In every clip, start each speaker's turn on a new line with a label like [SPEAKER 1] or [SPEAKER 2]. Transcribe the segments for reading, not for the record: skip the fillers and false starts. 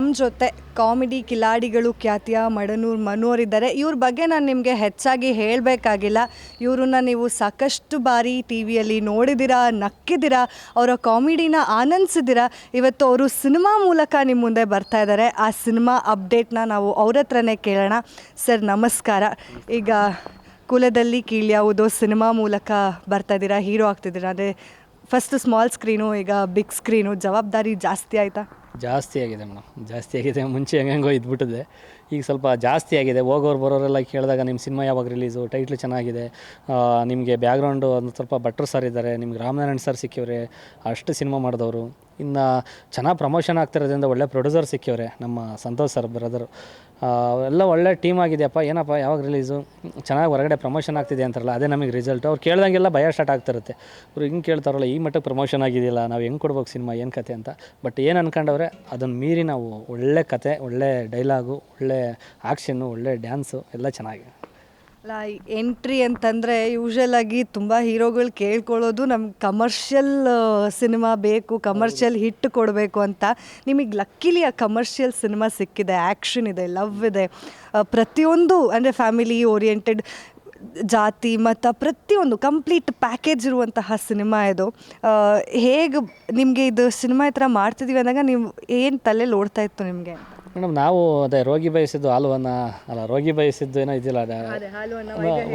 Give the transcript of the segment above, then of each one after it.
[SPEAKER 1] ನಮ್ಮ ಜೊತೆ ಕಾಮಿಡಿ ಕಿಲಾಡಿಗಳು ಖ್ಯಾತಿಯ ಮಡನೂರು ಮನೋರಿದ್ದಾರೆ. ಇವ್ರ ಬಗ್ಗೆ ನಾನು ನಿಮಗೆ ಹೆಚ್ಚಾಗಿ ಹೇಳಬೇಕಾಗಿಲ್ಲ. ಇವ್ರನ್ನ ನೀವು ಸಾಕಷ್ಟು ಬಾರಿ ಟಿ ವಿಯಲ್ಲಿ ನೋಡಿದ್ದೀರಾ, ನಕ್ಕಿದ್ದೀರಾ, ಅವರ ಕಾಮಿಡಿನ ಆನಂದಿಸಿದ್ದೀರಾ. ಇವತ್ತು ಅವರು ಸಿನಿಮಾ ಮೂಲಕ ನಿಮ್ಮ ಮುಂದೆ ಬರ್ತಾ ಇದ್ದಾರೆ. ಆ ಸಿನಿಮಾ ಅಪ್ಡೇಟ್ನ ನಾವು ಅವ್ರ ಹತ್ರನೇ ಕೇಳೋಣ. ಸರ್ ನಮಸ್ಕಾರ. ಈಗ ಕುಲದಲ್ಲಿ ಕೀಳ್ಯಾವುದೋ ಸಿನಿಮಾ ಮೂಲಕ ಬರ್ತಾ ಇದ್ದೀರಾ, ಹೀರೋ ಆಗ್ತಿದ್ದೀರಾ. ಅಂದರೆ ಫಸ್ಟ್ ಸ್ಮಾಲ್ ಸ್ಕ್ರೀನು, ಈಗ ಬಿಗ್ ಸ್ಕ್ರೀನು, ಜವಾಬ್ದಾರಿ ಜಾಸ್ತಿ ಆಯಿತಾ?
[SPEAKER 2] ಜಾಸ್ತಿ ಆಗಿದೆ ಮೇಡಮ್, ಜಾಸ್ತಿ ಆಗಿದೆ. ಮುಂಚೆ ಹೆಂಗೋ ಇದ್ಬಿಟ್ಟಿದೆ, ಈಗ ಸ್ವಲ್ಪ ಜಾಸ್ತಿ ಆಗಿದೆ. ಹೋಗೋರು ಬರೋರೆಲ್ಲ ಕೇಳಿದಾಗ ನಿಮ್ಮ ಸಿನಿಮಾ ಯಾವಾಗ ರಿಲೀಸು, ಟೈಟ್ಲ್ ಚೆನ್ನಾಗಿದೆ, ನಿಮಗೆ ಬ್ಯಾಕ್ಗ್ರೌಂಡು ಒಂದು ಸ್ವಲ್ಪ ಭಟ್ರು ಸರ್ ಇದ್ದಾರೆ, ನಿಮ್ಗೆ ರಾಮನಾರಾಯಣ್ ಸರ್ ಸಿಕ್ಕಿವ್ರೆ, ಅಷ್ಟು ಸಿನಿಮಾ ಮಾಡಿದವರು. ಇನ್ನು ಚೆನ್ನಾಗಿ ಪ್ರಮೋಷನ್ ಆಗ್ತಿರೋದ್ರಿಂದ ಒಳ್ಳೆ ಪ್ರೊಡ್ಯೂಸರ್ ಸಿಕ್ಕಿವ್ರೆ, ನಮ್ಮ ಸಂತೋಷ್ ಸರ್ ಬ್ರದರು. ಎಲ್ಲ ಒಳ್ಳೆ ಟೀಮ್ ಆಗಿದೆಯಪ್ಪ, ಏನಪ್ಪ ಯಾವಾಗ ರಿಲೀಸು, ಚೆನ್ನಾಗಿ ಹೊರಗಡೆ ಪ್ರಮೋಷನ್ ಆಗ್ತಿದೆ ಅಂತಾರಲ್ಲ, ಅದೇ ನಮಗೆ ರಿಸಲ್ಟ್. ಅವ್ರು ಕೇಳ್ದಂಗೆಲ್ಲ ಭಯ ಸ್ಟಾರ್ಟ್ ಆಗ್ತಿರುತ್ತೆ. ಅವ್ರು ಹಿಂಗೆ ಕೇಳ್ತಾರಲ್ಲ, ಈ ಮಟ್ಟಕ್ಕೆ ಪ್ರಮೋಷನ್ ಆಗಿದೆಯಲ್ಲ, ನಾವು ಹೆಂಗೆ ಕೊಡ್ಬೇಕು ಸಿನಿಮಾ, ಏನು ಕತೆ ಅಂತ. ಬಟ್ ಏನು ಅನ್ಕೊಂಡವ್ರೆ ಅದನ್ನು ಮೀರಿ ನಾವು ಒಳ್ಳೆ ಕತೆ, ಒಳ್ಳೆ ಡೈಲಾಗು, ಒಳ್ಳೆ ಆ್ಯಕ್ಷನ್ನು, ಒಳ್ಳೆ ಡ್ಯಾನ್ಸು ಎಲ್ಲ ಚೆನ್ನಾಗಿದೆ.
[SPEAKER 1] ಅಲ್ಲ, ಎಂಟ್ರಿ ಅಂತಂದರೆ ಯೂಶ್ವಲಾಗಿ ತುಂಬ ಹೀರೋಗಳು ಕೇಳ್ಕೊಳ್ಳೋದು ನಮ್ಗೆ ಕಮರ್ಷಿಯಲ್ ಸಿನಿಮಾ ಬೇಕು, ಕಮರ್ಷಿಯಲ್ ಹಿಟ್ ಕೊಡಬೇಕು ಅಂತ. ನಿಮಗೆ ಲಕ್ಕಿಲಿ ಆ ಕಮರ್ಷಿಯಲ್ ಸಿನಿಮಾ ಸಿಕ್ಕಿದೆ, ಆ್ಯಕ್ಷನ್ ಇದೆ, ಲವ್ ಇದೆ, ಪ್ರತಿಯೊಂದು ಅಂದರೆ ಫ್ಯಾಮಿಲಿ ಓರಿಯೆಂಟೆಡ್, ಜಾತಿ ಮತ ಪ್ರತಿಯೊಂದು ಕಂಪ್ಲೀಟ್ ಪ್ಯಾಕೇಜ್ ಇರುವಂತಹ ಸಿನಿಮಾ ಇದು. ಹೇಗೆ ನಿಮಗೆ ಇದು ಸಿನಿಮಾ ಈ ಥರ ಮಾಡ್ತಿದ್ದೀವಿ ಅಂದಾಗ ನೀವು ಏನು ತಲೆಯಲ್ಲಿ ಓಡ್ತಾ ಇತ್ತು ನಿಮಗೆ?
[SPEAKER 2] ಮೇಡಮ್, ನಾವು ಅದೇ ರೋಗಿ ಬಯಸಿದ್ದು ಹಾಲುವನ್ನು, ಅಲ್ಲ ರೋಗಿ ಬಯಸಿದ್ದು ಏನೋ ಇದಿಲ್ಲ,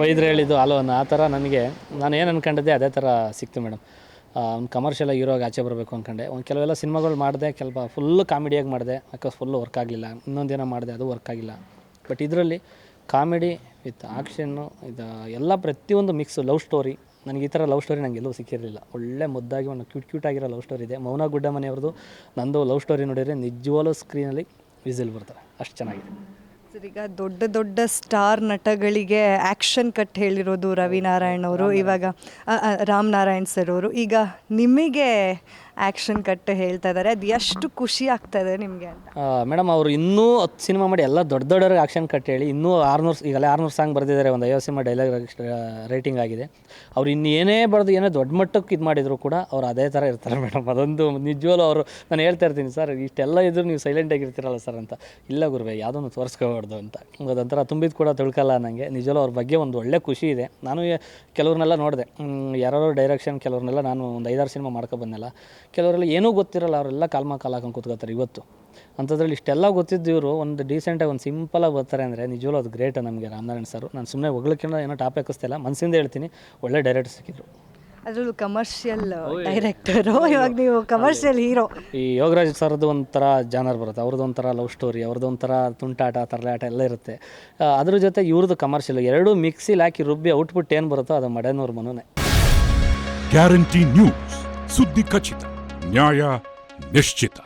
[SPEAKER 2] ವೈದ್ಯರು ಹೇಳಿದ್ದು ಹಾಲುವನ್ನು, ಆ ಥರ ನನಗೆ ನಾನು ಏನು ಅಂದ್ಕೊಂಡಿದ್ದೆ ಅದೇ ಥರ ಸಿಕ್ತು ಮೇಡಮ್. ಒಂದು ಕಮರ್ಷಿಯಲ್ ಹೀರೋಗೆ ಆಚೆ ಬರಬೇಕು ಅಂದ್ಕೊಂಡೆ. ಒಂದು ಕೆಲವೆಲ್ಲ ಸಿನಿಮಾಗಳು ಮಾಡಿದೆ, ಫುಲ್ಲು ಕಾಮಿಡಿಯಾಗಿ ಮಾಡಿದೆ, ಯಾಕೆ ಫುಲ್ಲು ವರ್ಕ್ ಆಗಲಿಲ್ಲ. ಇನ್ನೊಂದೇನೋ ಮಾಡಿದೆ, ಅದು ವರ್ಕ್ ಆಗಿಲ್ಲ. ಬಟ್ ಇದರಲ್ಲಿ ಕಾಮಿಡಿ ವಿತ್ ಆ್ಯಕ್ಷನ್ನು, ಇದು ಎಲ್ಲ ಪ್ರತಿಯೊಂದು ಮಿಕ್ಸು. ಲವ್ ಸ್ಟೋರಿ, ನನಗೆ ಈ ಥರ ಲವ್ ಸ್ಟೋರಿ ನನಗೆ ಎಲ್ಲೂ ಸಿಕ್ಕಿರಲಿಲ್ಲ. ಒಳ್ಳೆ ಮುದ್ದಾಗಿ ಒಂದು ಕ್ಯೂಟಾಗಿರೋ ಲವ್ ಸ್ಟೋರಿ ಇದೆ. ಮೌನ ಗುಡ್ಡಮನೆಯವ್ರದ್ದು ನಂದು ಲವ್ ಸ್ಟೋರಿ ನೋಡಿದರೆ ನಿಜವಾಗ್ಲೂ ಸ್ಕ್ರೀನಲ್ಲಿ ವಿಸಿಲ್ ಬರ್ತಾರೆ, ಅಷ್ಟು ಚೆನ್ನಾಗಿದೆ.
[SPEAKER 1] ಸರ್, ಈಗ ದೊಡ್ಡ ದೊಡ್ಡ ಸ್ಟಾರ್ ನಟಗಳಿಗೆ ಆ್ಯಕ್ಷನ್ ಕಟ್ ಹೇಳಿರೋದು ರವಿನಾರಾಯಣ್ ಅವರು, ಇವಾಗ ರಾಮನಾರಾಯಣ್ ಸರ್ ಅವರು. ಈಗ ನಿಮಗೆ ಆ್ಯಕ್ಷನ್ ಕಟ್ ಹೇಳ್ತಾ ಇದ್ದಾರೆ, ಅದು ಎಷ್ಟು ಖುಷಿ ಆಗ್ತಾ ಇದೆ ನಿಮಗೆ ಅಂತ?
[SPEAKER 2] ಮೇಡಮ್, ಅವರು ಇನ್ನೂ 10 ಸಿನಿಮಾ ಮಾಡಿ ಎಲ್ಲ ದೊಡ್ಡ ದೊಡ್ಡವ್ರಿಗೆ ಆ್ಯಕ್ಷನ್ ಕಟ್ ಹೇಳಿ ಇನ್ನೂ 600, ಈಗಲೇ 600 ಸಾಂಗ್ ಬರೆದಿದ್ದಾರೆ, ಒಂದು 50 ಸಿನಿಮಾ ಡೈಲಾಗ್ ರೇಟಿಂಗ್ ಆಗಿದೆ. ಅವ್ರು ಇನ್ನು ಏನೇ ಬರೆದು ಏನೇ ದೊಡ್ಡ ಮಟ್ಟಕ್ಕೆ ಇದು ಮಾಡಿದ್ರು ಕೂಡ ಅವ್ರು ಅದೇ ಥರ ಇರ್ತಾರೆ ಮೇಡಮ್. ಅದೊಂದು ನಿಜವಲ್ಲೂ ಅವರು, ನಾನು ಹೇಳ್ತಾ ಇರ್ತೀನಿ, ಸರ್ ಇಷ್ಟೆಲ್ಲ ಇದ್ರೂ ನೀವು ಸೈಲೆಂಟಾಗಿರ್ತೀರಲ್ಲ ಸರ್ ಅಂತ. ಇಲ್ಲ ಗುರುವೆ, ಯಾವುದನ್ನು ತೋರಿಸ್ಕೋಬಾರ್ದು ಅಂತ. ಅದೊಂಥರ ತುಂಬಿದ್ದು ಕೂಡ ತಿಳ್ಕಲ್ಲ ನನಗೆ. ನಿಜವಲ್ಲೂ ಅವ್ರ ಬಗ್ಗೆ ಒಂದು ಒಳ್ಳೆ ಖುಷಿ ಇದೆ. ನಾನು ಕೆಲವ್ರನ್ನೆಲ್ಲ ನೋಡಿದೆ, ಯಾರೋ ಡೈರೆಕ್ಷನ್, ಕೆಲವ್ರನ್ನೆಲ್ಲ ನಾನು ಒಂದು 5-6 ಸಿನಿಮಾ ಮಾಡ್ಕೊಬಂದೆಲ್ಲ. ಕೆಲವರೆಲ್ಲ ಏನೂ ಗೊತ್ತಿರಲ್ಲ, ಅವರೆಲ್ಲ ಕಾಲ್ ಹಾಕೊಂಡು ಕೂತ್ಕೋತಾರೆ ಇವತ್ತು. ಅಂಥದ್ರಲ್ಲಿ ಇಷ್ಟೆಲ್ಲ ಗೊತ್ತಿದ್ದು ಇವರು ಒಂದು ಡೀಸೆಂಟಾಗಿ ಒಂದು ಸಿಂಪಲಾಗಿ ಬರ್ತಾರೆ ಅಂದರೆ ನಿಜವಲ್ಲೂ ಅದು ಗ್ರೇಟ್ ನಮಗೆ ರಾಮನಾರಾಯಣ್ ಸರ್. ನಾನು ಸುಮ್ಮನೆ ಹೊಗಳಕ್ಕಿಂತ ಏನೋ ಟಾಪ್ ಹಾಕಿಸ್ತಿಲ್ಲ, ಮನಸ್ಸಿಂದ ಹೇಳ್ತೀನಿ, ಒಳ್ಳೆ ಡೈರೆಕ್ಟರ್ ಸಿಕ್ಕಿದ್ರು.
[SPEAKER 1] ಅದರಲ್ಲೂ ಕಮರ್ಷಿಯಲ್ ಡೈರೆಕ್ಟರು, ಇವಾಗ ನೀವು ಕಮರ್ಷಿಯಲ್ ಹೀರೋ. ಈ
[SPEAKER 2] ಯೋಗರಾಜ್ ಸರ್ದು ಒಂಥರ ಜಾನರ್ ಬರುತ್ತೆ, ಅವ್ರದ್ದು ಒಂಥರ ಲವ್ ಸ್ಟೋರಿ, ಅವ್ರದ್ದು ಒಂಥರ ತುಂಟಾಟ, ತರಲಾಟ ಎಲ್ಲ ಇರುತ್ತೆ. ಅದ್ರ ಜೊತೆ ಇವ್ರದ್ದು ಕಮರ್ಷಿಯಲ್, ಎರಡೂ ಮಿಕ್ಸಿಲಿ ಹಾಕಿ ರುಬ್ಬಿ ಔಟ್ಪುಟ್ ಏನು ಬರುತ್ತೋ ಅದು ಮಡನೂರು ಮನೋನೇ.
[SPEAKER 3] ಗ್ಯಾರಂಟಿ ನ್ಯೂಸ್, ಸುದ್ದಿ ಖಚಿತ, ನ್ಯಾಯ ನಿಶ್ಚಿತ.